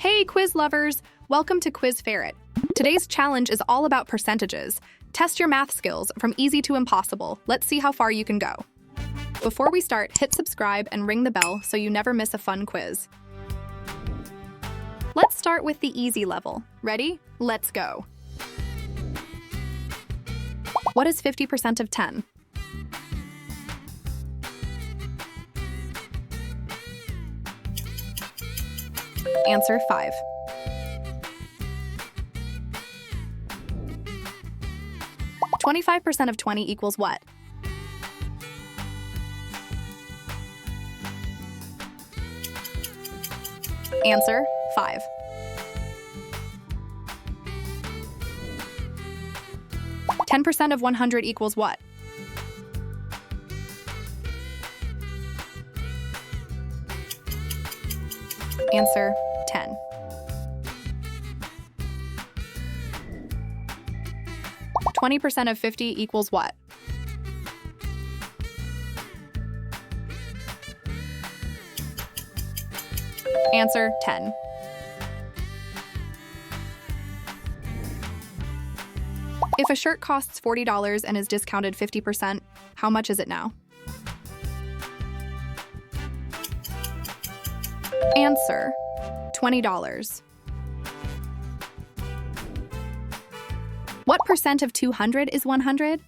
Hey, quiz lovers! Welcome to Quiz Ferret. Today's challenge is all about percentages. Test your math skills from easy to impossible. Let's see how far you can go. Before we start, hit subscribe and ring the bell so you never miss a fun quiz. Let's start with the easy level. Ready? Let's go. What is 50% of 10? Answer 5. "25% of 20 equals what?" Answer 5. "10% of 100 equals what?" Answer 10. "20% of 50 equals what?" Answer 10. If a shirt costs $40 and is discounted 50%, how much is it now? Answer: $20. What percent of 200 is 100?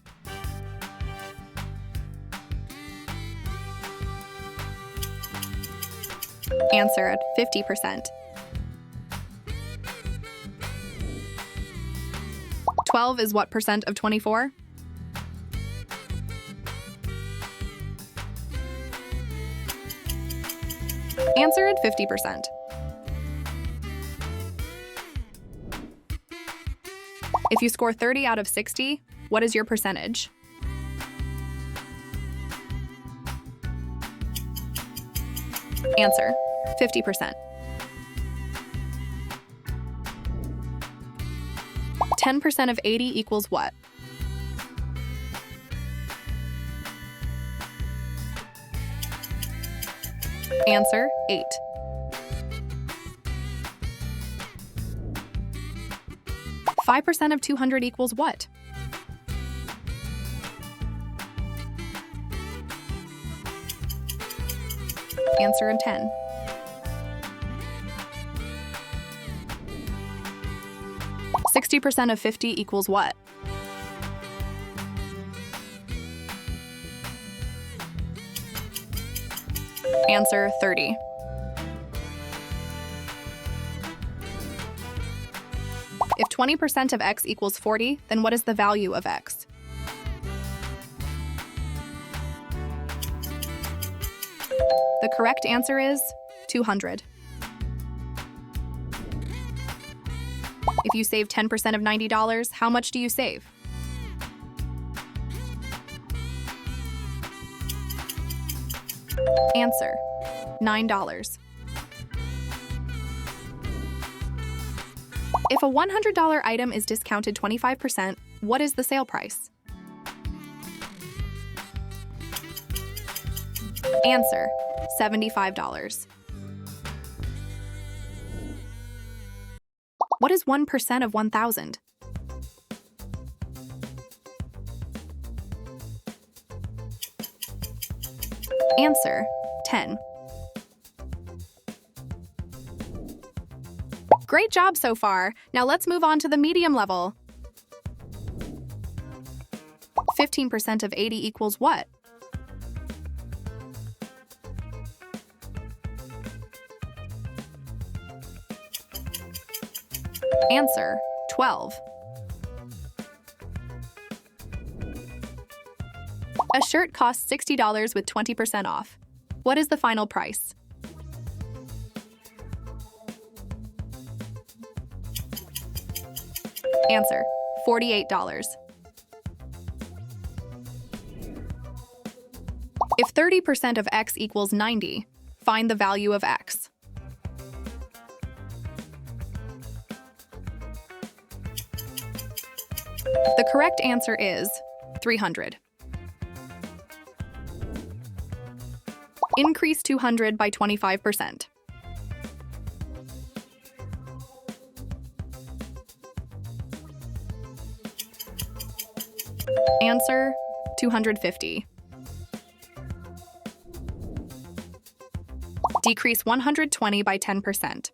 Answer: 50%. 12 is what percent of 24? Answered: 50%. If you score 30 out of 60, what is your percentage? Answer: 50%. 10% of 80 equals what? Answer: 8. "5% of 200 equals what?" Answer: 10. "60% of 50 equals what?" Answer: 30. If 20% of x equals 40, then what is the value of x? The correct answer is 200. If you save 10% of $90, how much do you save? Answer: $9. If a $100 item is discounted 25%, what is the sale price? Answer: $75. What is 1% of 1,000? Answer: 10. Great job so far. Now let's move on to the medium level. 15% of 80 equals what? Answer: 12. A shirt costs $60 with 20% off. What is the final price? Answer: $48. If 30% of x equals 90, find the value of x. The correct answer is 300. Increase 200 by 25%. Answer, 250. Decrease 120 by 10%.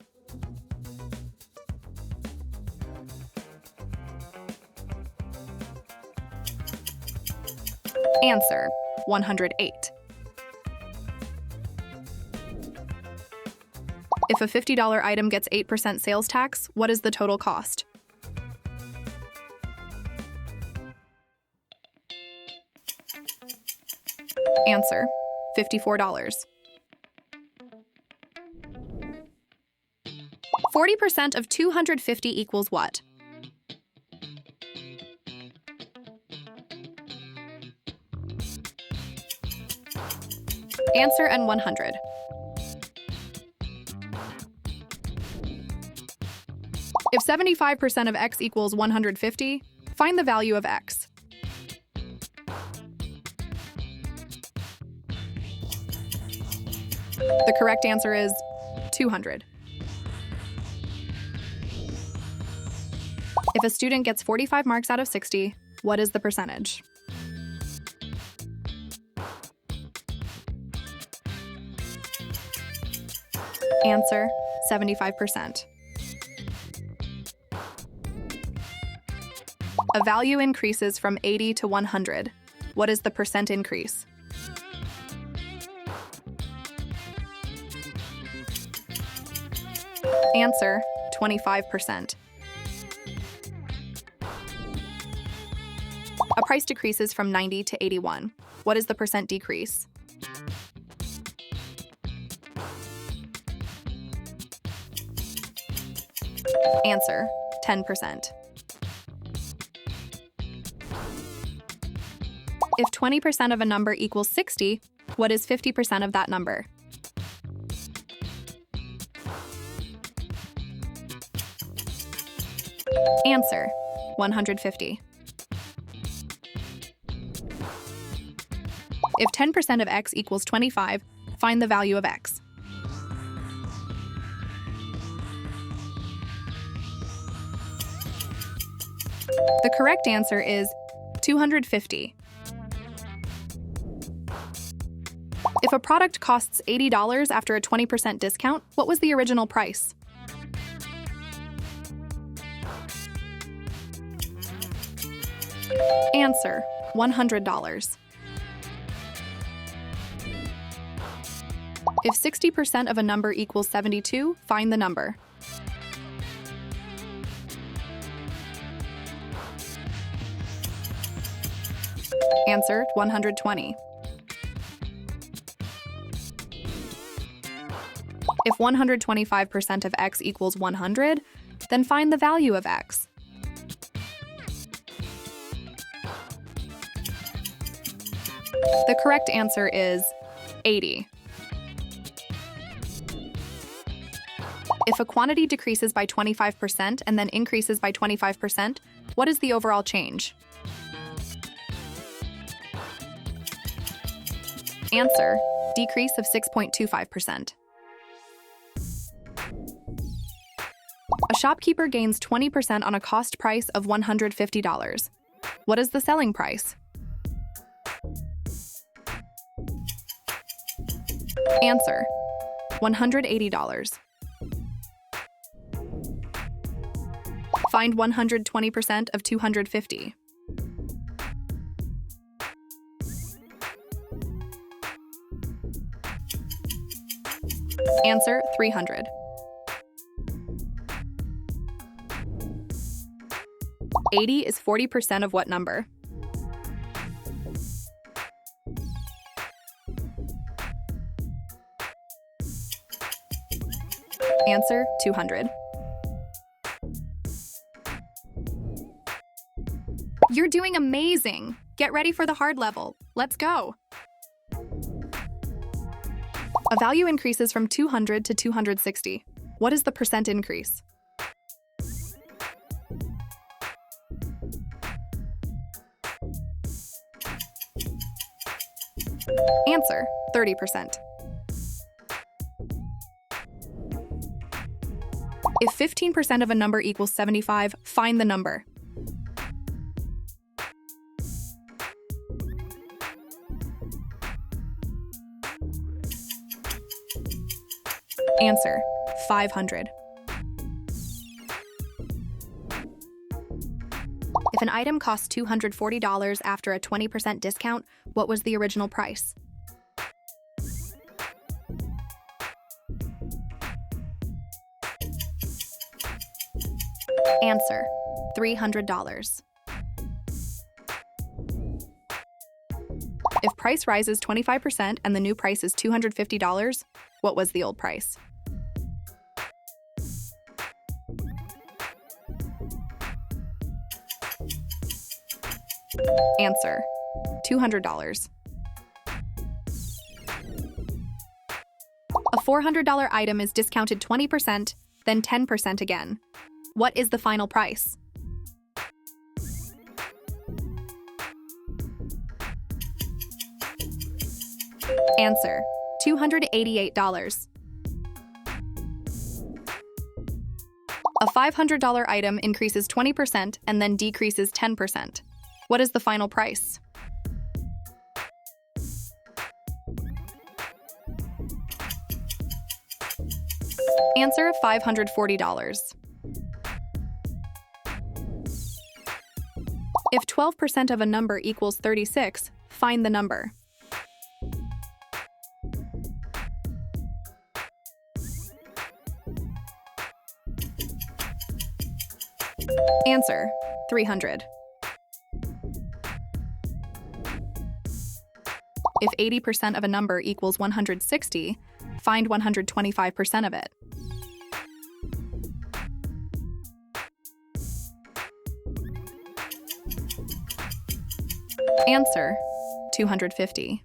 Answer, 108. If a $50 item gets 8% sales tax, what is the total cost? Answer, $54. 40% of 250 equals what? Answer and 100. If 75% of x equals 150, find the value of x. The correct answer is 200. If a student gets 45 marks out of 60, what is the percentage? Answer, 75%. A value increases from 80 to 100. What is the percent increase? Answer, 25%. A price decreases from 90 to 81. What is the percent decrease? Answer, 10%. If 20% of a number equals 60, what is 50% of that number? Answer, 150. If 10% of x equals 25, find the value of x. The correct answer is 250. If a product costs $80 after a 20% discount, what was the original price? Answer, $100. If 60% of a number equals 72, find the number. Answer, 120. If 125% of x equals 100, then find the value of x. The correct answer is 80. If a quantity decreases by 25% and then increases by 25%, what is the overall change? Answer, decrease of 6.25%. A shopkeeper gains 20% on a cost price of $150. What is the selling price? Answer, $180. Find 120% of 250. Answer, 300. $80 is 40% of what number? Answer, 200. You're doing amazing! Get ready for the hard level. Let's go! A value increases from 200 to 260. What is the percent increase? Answer, 30%. If 15% of a number equals 75, find the number. Answer: 500. If an item costs $240 after a 20% discount, what was the original price? Answer: $300. If price rises 25% and the new price is $250, what was the old price? Answer: $200. A $400 item is discounted 20%, then 10% again. What is the final price? Answer: $288. A $500 item increases 20% and then decreases 10%. What is the final price? Answer: $540. If 12% of a number equals 36, find the number. Answer: 300. If 80% of a number equals 160, find 125% of it. Answer: 250.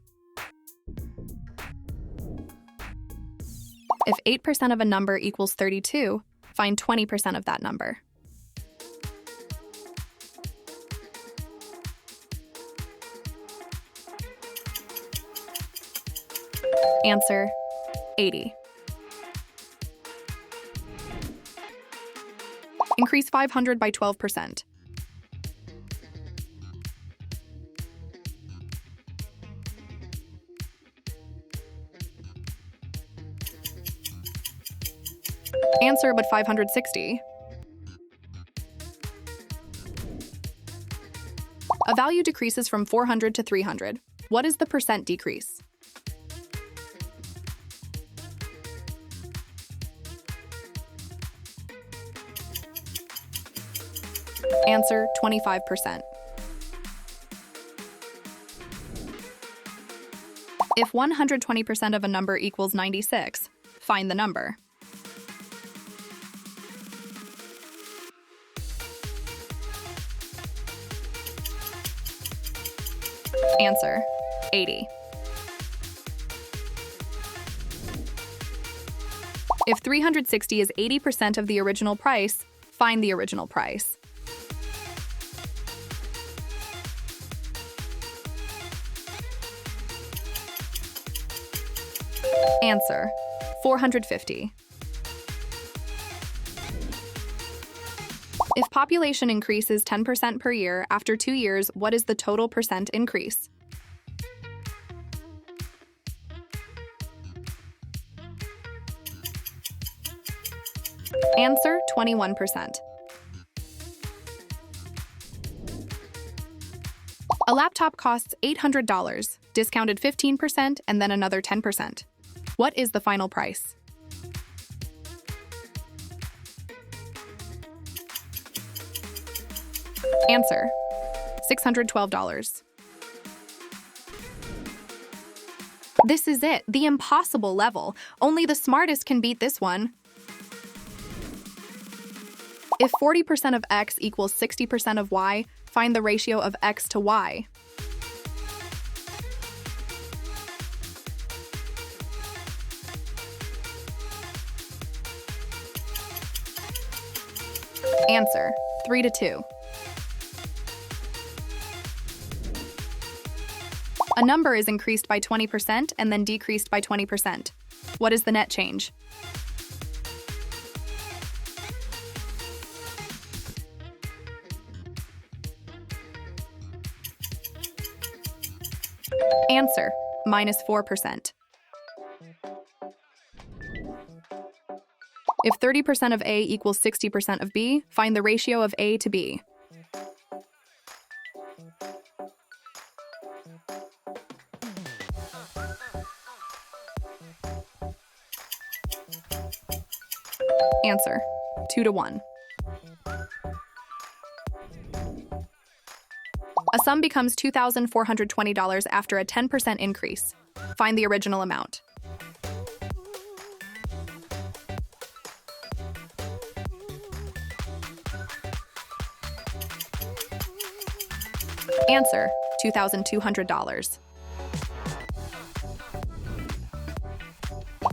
If 8% of a number equals 32, find 20% of that number. Answer: 80. Increase 500 by 12%. Answer: but 560. A value decreases from 400 to 300. What is the percent decrease? Answer: 25%. If 120% of a number equals 96, find the number. Answer: 80. If 360 is 80% of the original price, find the original price. Answer: 450. If population increases 10% per year after 2 years, what is the total percent increase? Answer: 21%. A laptop costs $800, discounted 15% and then another 10%. What is the final price? Answer: $612. This is it, the impossible level. Only the smartest can beat this one. If 40% of x equals 60% of y, find the ratio of x to y. Answer: 3:2. A number is increased by 20% and then decreased by 20%. What is the net change? Answer: -4%. If 30% of A equals 60% of B, find the ratio of A to B. Answer: 2 to 1. A sum becomes $2,420 after a 10% increase. Find the original amount. Answer: $2,200.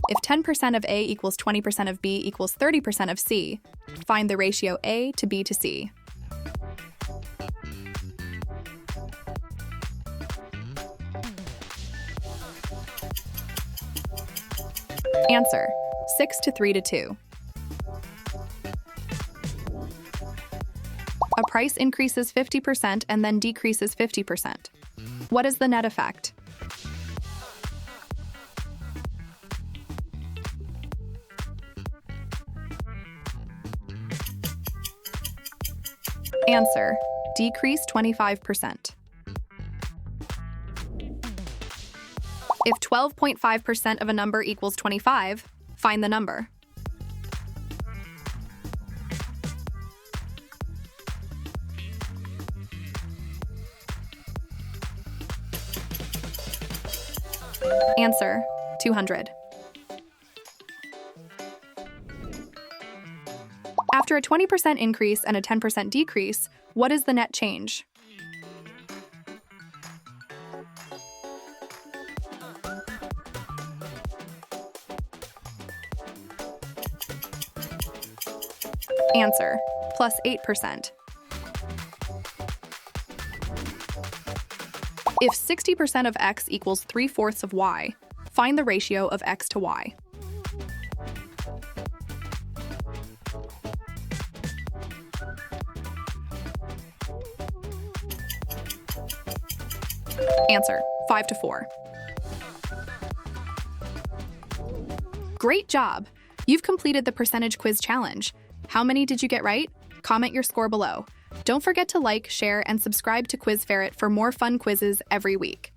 If 10% of A equals 20% of B equals 30% of C, find the ratio A to B to C. Answer: 6 to 3 to 2. A price increases 50% and then decreases 50%. What is the net effect? Answer: decrease 25%. If 12.5% of a number equals 25, find the number. Answer: 200. After a 20% increase and a 10% decrease, what is the net change? Answer: plus 8%. If 60% of x equals 3/4 of y, find the ratio of x to y. Answer: 5 to 4. Great job! You've completed the percentage quiz challenge. How many did you get right? Comment your score below. Don't forget to like, share, and subscribe to Quiz Ferret for more fun quizzes every week.